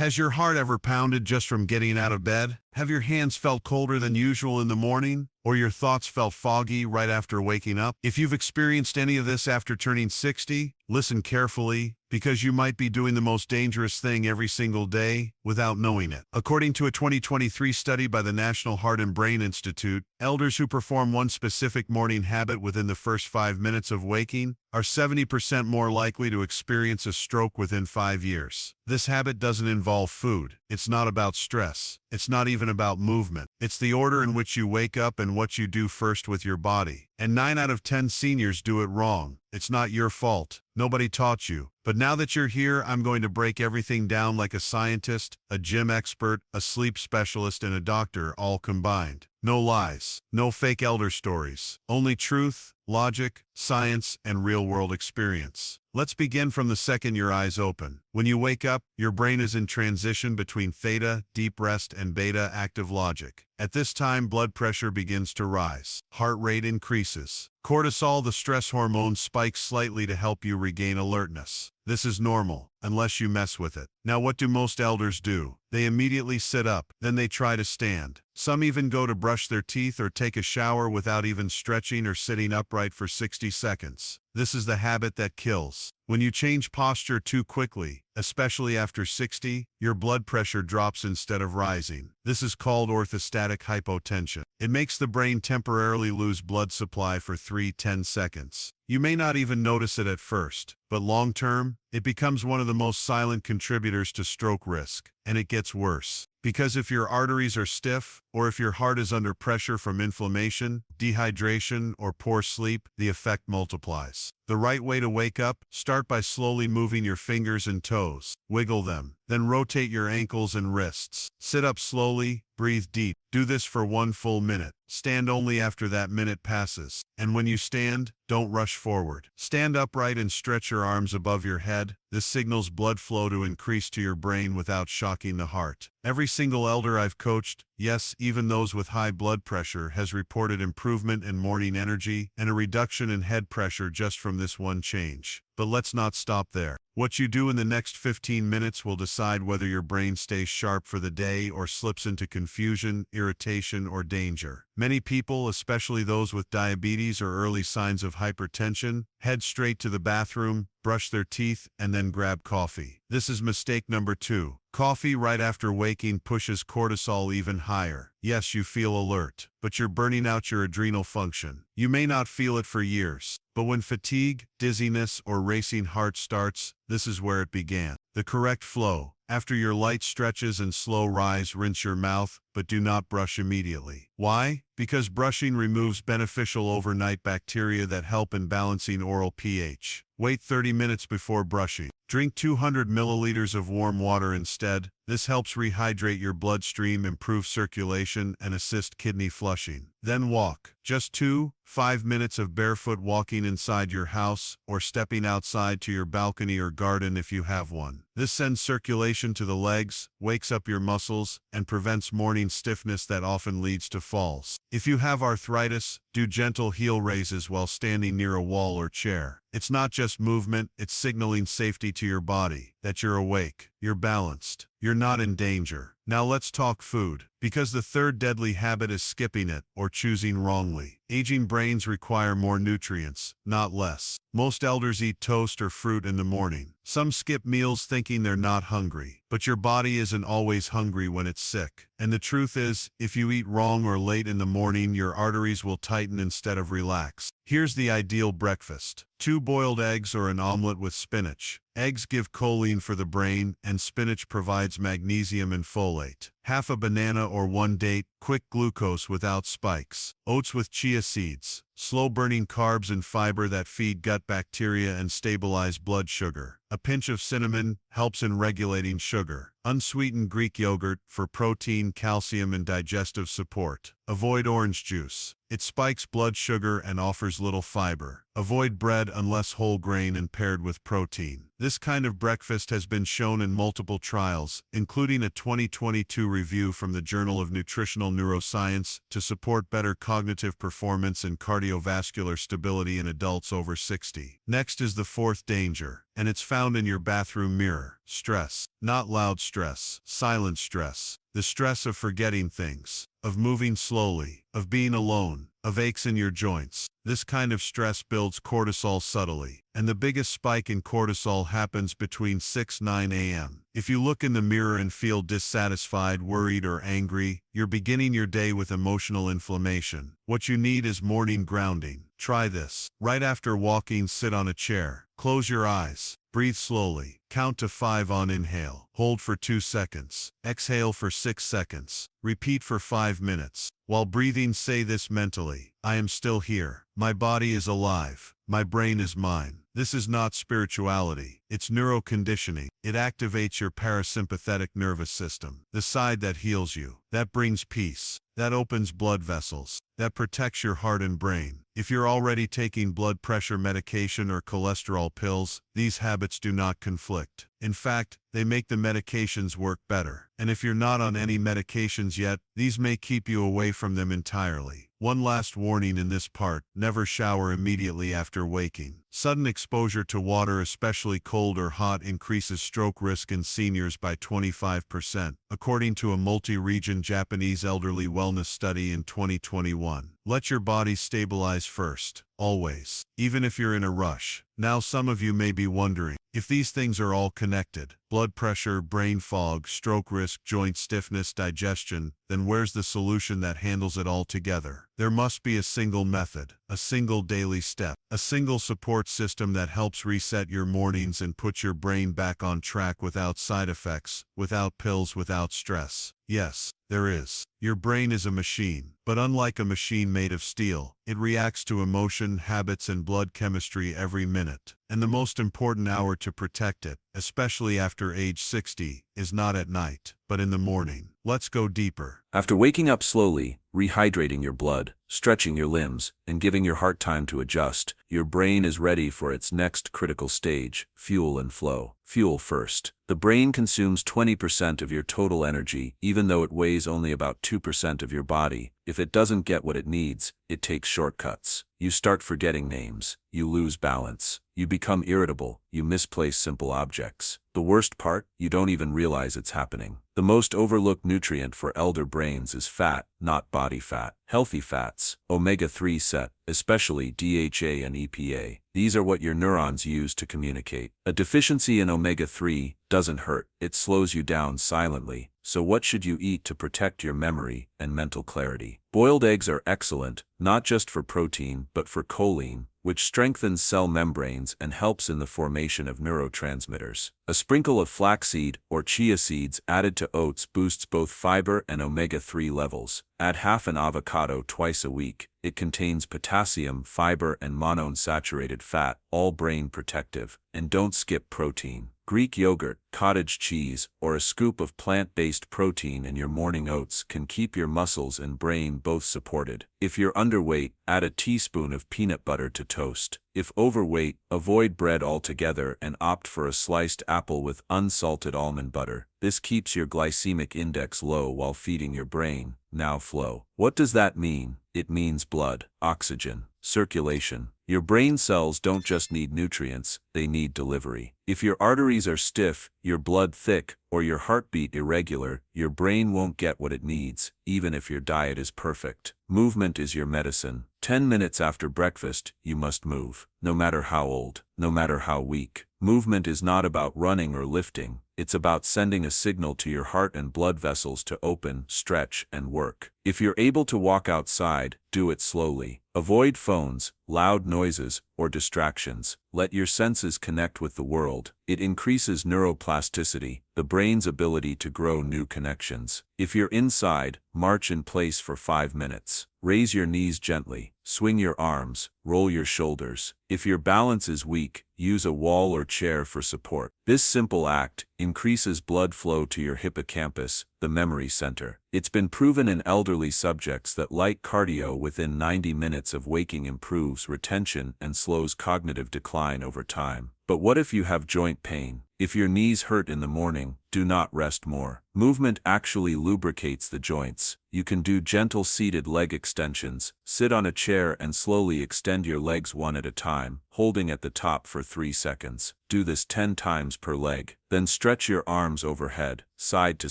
Has your heart ever pounded just from getting out of bed? Have your hands felt colder than usual in the morning? Or your thoughts felt foggy right after waking up? If you've experienced any of this after turning 60, listen carefully, because you might be doing the most dangerous thing every single day without knowing it. According to a 2023 study by the National Heart and Brain Institute, elders who perform one specific morning habit within the first 5 minutes of waking are 70% more likely to experience a stroke within 5 years. This habit doesn't involve food. It's not about stress. It's not even about movement. It's the order in which you wake up and what you do first with your body. And 9 out of 10 seniors do it wrong. It's not your fault. Nobody taught you. But now that you're here, I'm going to break everything down like a scientist, a gym expert, a sleep specialist, and a doctor all combined. No lies, no fake elder stories, only truth, logic, science, and real-world experience. Let's begin from the second your eyes open. When you wake up, your brain is in transition between theta, deep rest, and beta, active logic. At this time, blood pressure begins to rise. Heart rate increases. Cortisol, the stress hormone, spikes slightly to help you regain alertness. This is normal, unless you mess with it. Now, what do most elders do? They immediately sit up, then they try to stand. Some even go to brush their teeth or take a shower without even stretching or sitting upright for 60 seconds. This is the habit that kills. When you change posture too quickly, especially after 60, your blood pressure drops instead of rising. This is called orthostatic hypotension. It makes the brain temporarily lose blood supply for 3-10 seconds. You may not even notice it at first, but long-term, it becomes one of the most silent contributors to stroke risk. And it gets worse. Because if your arteries are stiff, or if your heart is under pressure from inflammation, dehydration, or poor sleep, the effect multiplies. The right way to wake up: start by slowly moving your fingers and toes. Wiggle them. Then rotate your ankles and wrists. Sit up slowly, breathe deep. Do this for 1 full minute. Stand only after that minute passes. And when you stand, don't rush forward. Stand upright and stretch your arms above your head. This signals blood flow to increase to your brain without shocking the heart. Every single elder I've coached, yes, even those with high blood pressure, has reported improvement in morning energy and a reduction in head pressure just from this one change. But let's not stop there. What you do in the next 15 minutes will decide whether your brain stays sharp for the day or slips into confusion, irritation, or danger. Many people, especially those with diabetes or early signs of hypertension, head straight to the bathroom, brush their teeth, and then grab coffee. This is mistake number 2. Coffee right after waking pushes cortisol even higher. Yes, you feel alert, but you're burning out your adrenal function. You may not feel it for years, but when fatigue, dizziness, or racing heart starts, this is where it began. The correct flow: after your light stretches and slow rise, rinse your mouth, but do not brush immediately. Why? Because brushing removes beneficial overnight bacteria that help in balancing oral pH. Wait 30 minutes before brushing. Drink 200 milliliters of warm water instead. This helps rehydrate your bloodstream, improve circulation, and assist kidney flushing. Then walk. Just 2-5 minutes of barefoot walking inside your house, or stepping outside to your balcony or garden if you have one. This sends circulation to the legs, wakes up your muscles, and prevents morning stiffness that often leads to falls. If you have arthritis, do gentle heel raises while standing near a wall or chair. It's not just movement, it's signaling safety to your body, that you're awake, you're balanced, you're not in danger. Now let's talk food, because the third deadly habit is skipping it or choosing wrongly. Aging brains require more nutrients, not less. Most elders eat toast or fruit in the morning. Some skip meals thinking they're not hungry. But your body isn't always hungry when it's sick. And the truth is, if you eat wrong or late in the morning, your arteries will tighten instead of relax. Here's the ideal breakfast: 2 boiled eggs or an omelet with spinach. Eggs give choline for the brain, and spinach provides magnesium and folate. Half a banana or 1 date, quick glucose without spikes. Oats with chia seeds, slow-burning carbs and fiber that feed gut bacteria and stabilize blood sugar. A pinch of cinnamon helps in regulating sugar. Unsweetened Greek yogurt for protein, calcium, and digestive support. Avoid orange juice. It spikes blood sugar and offers little fiber. Avoid bread unless whole grain and paired with protein. This kind of breakfast has been shown in multiple trials, including a 2022 review from the Journal of Nutritional Neuroscience, to support better cognitive performance and cardiovascular stability in adults over 60. Next is the fourth danger, and it's found in your bathroom mirror. Stress. Not loud stress, silent stress. The stress of forgetting things, of moving slowly, of being alone, of aches in your joints. This kind of stress builds cortisol subtly, and the biggest spike in cortisol happens between 6-9 a.m. If you look in the mirror and feel dissatisfied, worried, or angry, you're beginning your day with emotional inflammation. What you need is morning grounding. Try this. Right after walking, sit on a chair. Close your eyes. Breathe slowly. Count to 5 on inhale. Hold for 2 seconds. Exhale for 6 seconds. Repeat for 5 minutes. While breathing, say this mentally: I am still here. My body is alive. My brain is mine. This is not spirituality. It's neuroconditioning. It activates your parasympathetic nervous system, the side that heals you, that brings peace, that opens blood vessels, that protects your heart and brain. If you're already taking blood pressure medication or cholesterol pills, these habits do not conflict. In fact, they make the medications work better. And if you're not on any medications yet, these may keep you away from them entirely. One last warning in this part: never shower immediately after waking. Sudden exposure to water, especially cold or hot, increases stroke risk in seniors by 25%, according to a multi-region Japanese elderly wellness study in 2021. Let your body stabilize first, always, even if you're in a rush. Now some of you may be wondering, if these things are all connected, blood pressure, brain fog, stroke risk, joint stiffness, digestion, then where's the solution that handles it all together? There must be a single method, a single daily step, a single support system that helps reset your mornings and put your brain back on track without side effects, without pills, without stress. Yes, there is. Your brain is a machine, but unlike a machine made of steel, it reacts to emotion, habits, and blood chemistry every minute. And the most important hour to protect it, especially after age 60, is not at night, but in the morning. Let's go deeper. After waking up slowly, rehydrating your blood, stretching your limbs, and giving your heart time to adjust, your brain is ready for its next critical stage: fuel and flow. Fuel first. The brain consumes 20% of your total energy, even though it weighs only about 2% of your body. If it doesn't get what it needs, it takes shortcuts. You start forgetting names. You lose balance. You become irritable. You misplace simple objects. The worst part, you don't even realize it's happening. The most overlooked nutrient for elder brains is fat, not body fat. Healthy fats, omega-3 set, especially DHA and EPA. These are what your neurons use to communicate. A deficiency in omega-3 doesn't hurt. It slows you down silently. So what should you eat to protect your memory and mental clarity? Boiled eggs are excellent, not just for protein, but for choline, which strengthens cell membranes and helps in the formation of neurotransmitters. A sprinkle of flaxseed or chia seeds added to oats boosts both fiber and omega-3 levels. Add half an avocado twice a week. It contains potassium, fiber, and monounsaturated fat, all brain protective. And don't skip protein. Greek yogurt, cottage cheese, or a scoop of plant-based protein in your morning oats can keep your muscles and brain both supported. If you're underweight, add a teaspoon of peanut butter to toast. If overweight, avoid bread altogether and opt for a sliced apple with unsalted almond butter. This keeps your glycemic index low while feeding your brain. Now flow. What does that mean? It means blood, oxygen, circulation. Your brain cells don't just need nutrients, they need delivery. If your arteries are stiff, your blood thick, or your heartbeat irregular, your brain won't get what it needs, even if your diet is perfect. Movement is your medicine. 10 minutes after breakfast, you must move. No matter how old, no matter how weak. Movement is not about running or lifting. It's about sending a signal to your heart and blood vessels to open, stretch, and work. If you're able to walk outside, do it slowly. Avoid phones, loud noises, or distractions. Let your senses connect with the world. It increases neuroplasticity, the brain's ability to grow new connections. If you're inside, march in place for 5 minutes. Raise your knees gently, swing your arms, roll your shoulders. If your balance is weak, use a wall or chair for support. This simple act increases blood flow to your hippocampus, the memory center. It's been proven in elderly subjects that light cardio within 90 minutes of waking improves retention and slows cognitive decline over time. But what if you have joint pain? If your knees hurt in the morning, do not rest more. Movement actually lubricates the joints. You can do gentle seated leg extensions. Sit on a chair and slowly extend your legs one at a time, holding at the top for 3 seconds. Do this 10 times per leg. Then stretch your arms overhead, side to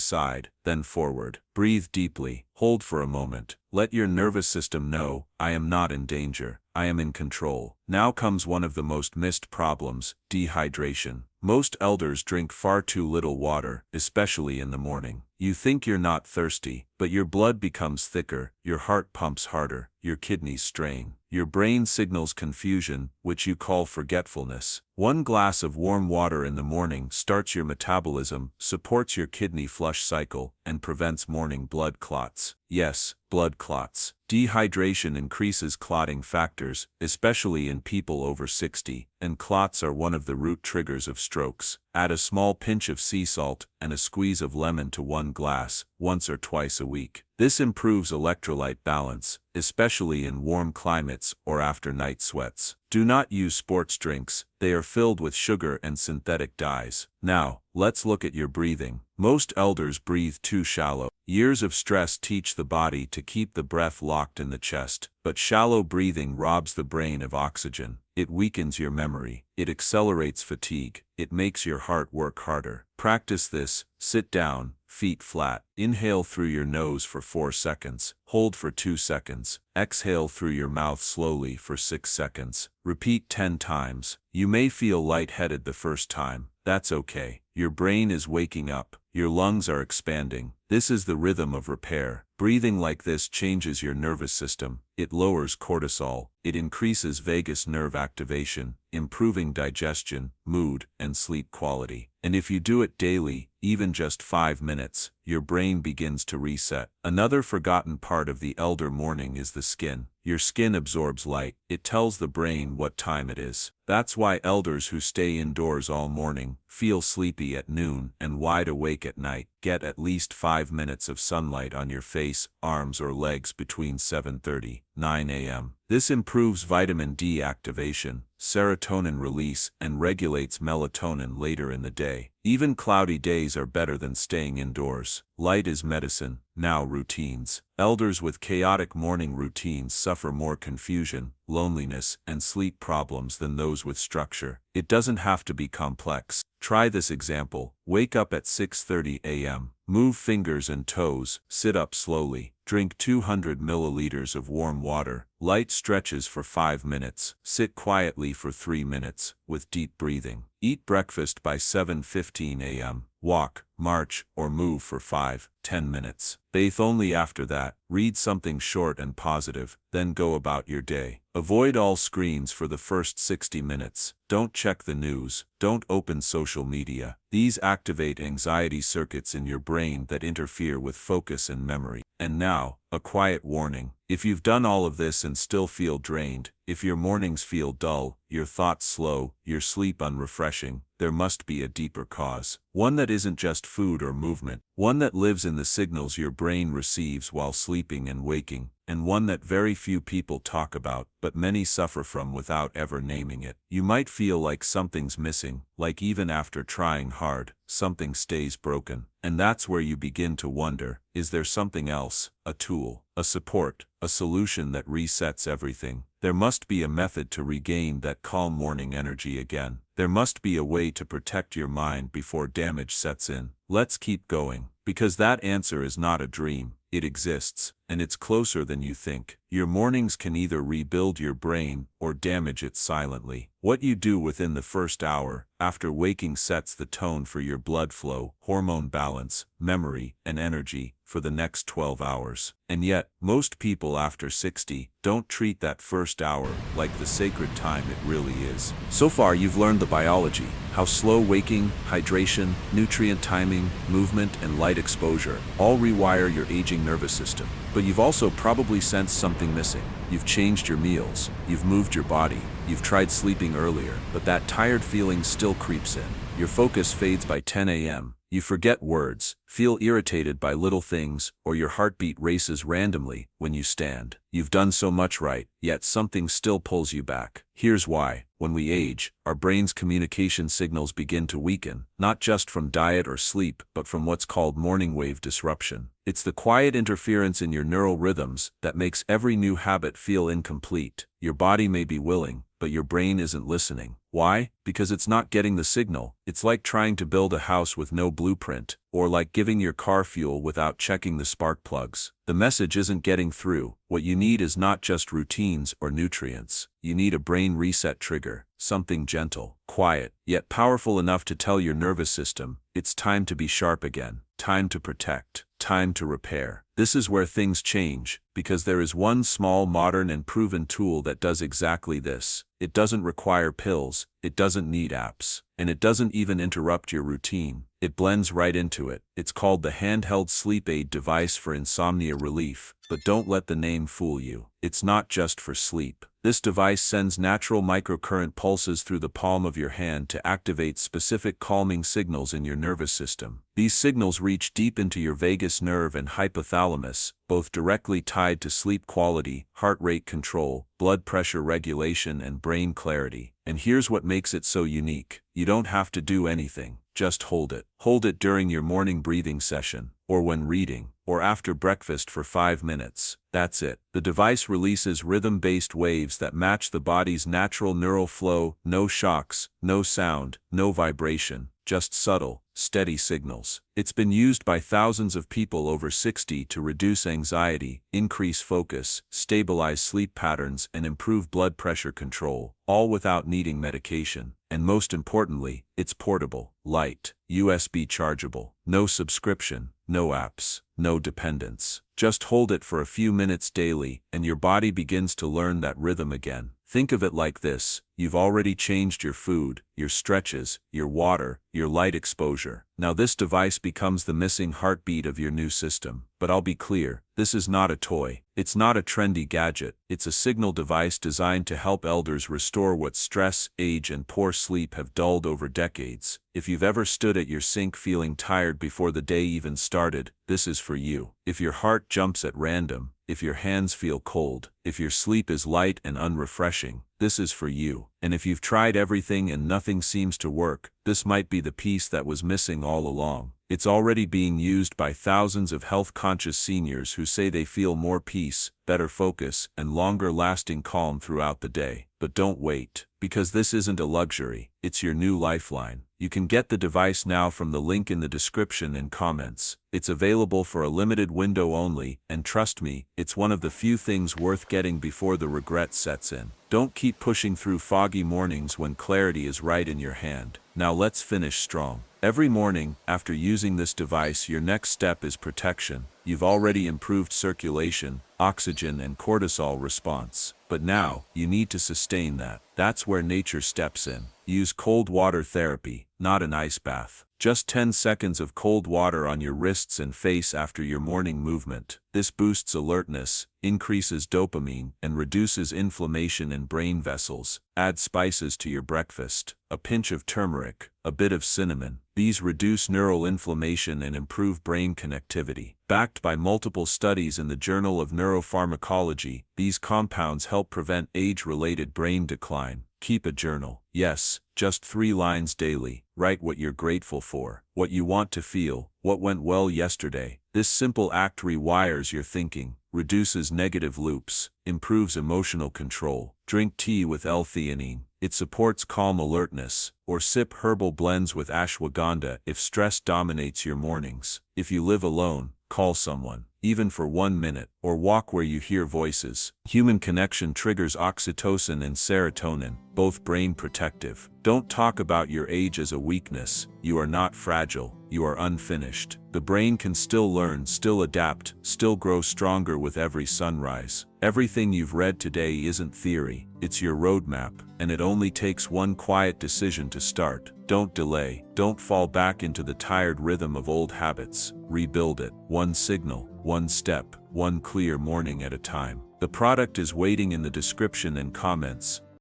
side, then forward. Breathe deeply. Hold for a moment. Let your nervous system know, I am not in danger. I am in control. Now comes one of the most missed problems, dehydration. Most elders drink far too little water, especially in the morning. You think you're not thirsty, but your blood becomes thicker, your heart pumps harder, your kidneys strain. Your brain signals confusion, which you call forgetfulness. 1 glass of warm water in the morning starts your metabolism, supports your kidney flush cycle, and prevents morning blood clots. Yes, blood clots. Dehydration increases clotting factors, especially in people over 60, and clots are one of the root triggers of strokes. Add a small pinch of sea salt and a squeeze of lemon to 1 glass, once or twice a week. This improves electrolyte balance, especially in warm climates or after night sweats. Do not use sports drinks, they are filled with sugar and synthetic dyes. Now, let's look at your breathing. Most elders breathe too shallow. Years of stress teach the body to keep the breath locked in the chest, but shallow breathing robs the brain of oxygen. It weakens your memory. It accelerates fatigue. It makes your heart work harder. Practice this. Sit down, feet flat. Inhale through your nose for 4 seconds. Hold for 2 seconds. Exhale through your mouth slowly for 6 seconds. Repeat 10 times. You may feel lightheaded the first time. That's okay. Your brain is waking up. Your lungs are expanding. This is the rhythm of repair. Breathing like this changes your nervous system. It lowers cortisol. It increases vagus nerve activation, improving digestion, mood, and sleep quality. And if you do it daily, even just 5 minutes, your brain begins to reset. Another forgotten part of the elder morning is the skin. Your skin absorbs light. It tells the brain what time it is. That's why elders who stay indoors all morning feel sleepy at noon and wide awake at night. Get at least 5 minutes of sunlight on your face, arms, or legs between 7:30 and 9 a.m. This improves vitamin D activation, serotonin release, and regulates melatonin later in the day. Even cloudy days are better than staying indoors. Light is medicine. Now routines. Elders with chaotic morning routines suffer more confusion, loneliness, and sleep problems than those with structure. It doesn't have to be complex. Try this example. Wake up at 6:30 a.m. Move fingers and toes. Sit up slowly. Drink 200 milliliters of warm water. Light stretches for 5 minutes. Sit quietly for 3 minutes, with deep breathing. Eat breakfast by 7:15 a.m. Walk, march, or move for 5-10 minutes. Bathe only after that. Read something short and positive, then go about your day. Avoid all screens for the first 60 minutes. Don't check the news. Don't open social media. These activate anxiety circuits in your brain that interfere with focus and memory. And now, a quiet warning. If you've done all of this and still feel drained, if your mornings feel dull, your thoughts slow, your sleep unrefreshing, there must be a deeper cause. One that isn't just food or movement. One that lives in the signals your brain receives while sleeping and waking. And one that very few people talk about, but many suffer from without ever naming it. You might feel like something's missing, like even after trying hard, something stays broken. And that's where you begin to wonder, is there something else, a tool, a support, a solution that resets everything? There must be a method to regain that calm morning energy again. There must be a way to protect your mind before damage sets in. Let's keep going, because that answer is not a dream. It exists, and it's closer than you think. Your mornings can either rebuild your brain or damage it silently. What you do within the first hour after waking sets the tone for your blood flow, hormone balance, memory, and energy for the next 12 hours. And yet, most people after 60 don't treat that first hour like the sacred time it really is. So far, you've learned the biology, how slow waking, hydration, nutrient timing, movement, and light exposure all rewire your aging nervous system. But you've also probably sensed something missing. You've changed your meals, you've moved your body, you've tried sleeping earlier, but that tired feeling still creeps in. Your focus fades by 10 a.m. You forget words, feel irritated by little things, or your heartbeat races randomly when you stand. You've done so much right, yet something still pulls you back. Here's why. When we age, our brain's communication signals begin to weaken, not just from diet or sleep, but from what's called morning wave disruption. It's the quiet interference in your neural rhythms that makes every new habit feel incomplete. Your body may be willing, but your brain isn't listening. Why? Because it's not getting the signal. It's like trying to build a house with no blueprint, or like giving your car fuel without checking the spark plugs. The message isn't getting through. What you need is not just routines or nutrients. You need a brain reset trigger, something gentle, quiet, yet powerful enough to tell your nervous system, it's time to be sharp again, time to protect, time to repair. This is where things change, because there is one small, modern, and proven tool that does exactly this. It doesn't require pills, it doesn't need apps, and it doesn't even interrupt your routine. It blends right into it. It's called the handheld sleep aid device for insomnia relief, but don't let the name fool you. It's not just for sleep. This device sends natural microcurrent pulses through the palm of your hand to activate specific calming signals in your nervous system. These signals reach deep into your vagus nerve and hypothalamus, both directly tied to sleep quality, heart rate control, blood pressure regulation, and brain clarity. And here's what makes it so unique. You don't have to do anything. Just hold it. Hold it during your morning breathing session, or when reading, or after breakfast for 5 minutes. That's it. The device releases rhythm-based waves that match the body's natural neural flow, no shocks, no sound, no vibration, just subtle, steady signals. It's been used by thousands of people over 60 to reduce anxiety, increase focus, stabilize sleep patterns, and improve blood pressure control, all without needing medication. And most importantly, it's portable, light, USB chargeable, no subscription, no apps, no dependence. Just hold it for a few minutes daily, and your body begins to learn that rhythm again. Think of it like this: you've already changed your food, your stretches, your water, your light exposure. Now this device becomes the missing heartbeat of your new system. But I'll be clear, this is not a toy. It's not a trendy gadget. It's a signal device designed to help elders restore what stress, age, and poor sleep have dulled over decades. If you've ever stood at your sink feeling tired before the day even started, this is for you. If your heart jumps at random, if your hands feel cold, if your sleep is light and unrefreshing, this is for you. And if you've tried everything and nothing seems to work, this might be the piece that was missing all along. It's already being used by thousands of health-conscious seniors who say they feel more peace, better focus, and longer-lasting calm throughout the day. But don't wait, because this isn't a luxury, it's your new lifeline. You can get the device now from the link in the description and comments. It's available for a limited window only, and trust me, it's one of the few things worth getting before the regret sets in. Don't keep pushing through foggy mornings when clarity is right in your hand. Now let's finish strong. Every morning, after using this device, your next step is protection. You've already improved circulation, oxygen, and cortisol response. But now, you need to sustain that. That's where nature steps in. Use cold water therapy, not an ice bath. Just 10 seconds of cold water on your wrists and face after your morning movement. This boosts alertness, increases dopamine, and reduces inflammation in brain vessels. Add spices to your breakfast, a pinch of turmeric, a bit of cinnamon. These reduce neural inflammation and improve brain connectivity. Backed by multiple studies in the Journal of Neuropharmacology, these compounds help prevent age-related brain decline. Keep a journal. Yes, just 3 lines daily. Write what you're grateful for, what you want to feel, what went well yesterday. This simple act rewires your thinking, reduces negative loops, improves emotional control. Drink tea with L-theanine. It supports calm alertness. Or sip herbal blends with ashwagandha if stress dominates your mornings. If you live alone, call someone, even for 1 minute, or walk where you hear voices. Human connection triggers oxytocin and serotonin, both brain protective. Don't talk about your age as a weakness. You are not fragile. You are unfinished. The brain can still learn, still adapt, still grow stronger with every sunrise. Everything you've read today isn't theory. It's your roadmap, and it only takes one quiet decision to start. Don't delay. Don't fall back into the tired rhythm of old habits. Rebuild it. One signal, one step, one clear morning at a time. The product is waiting in the description and comments.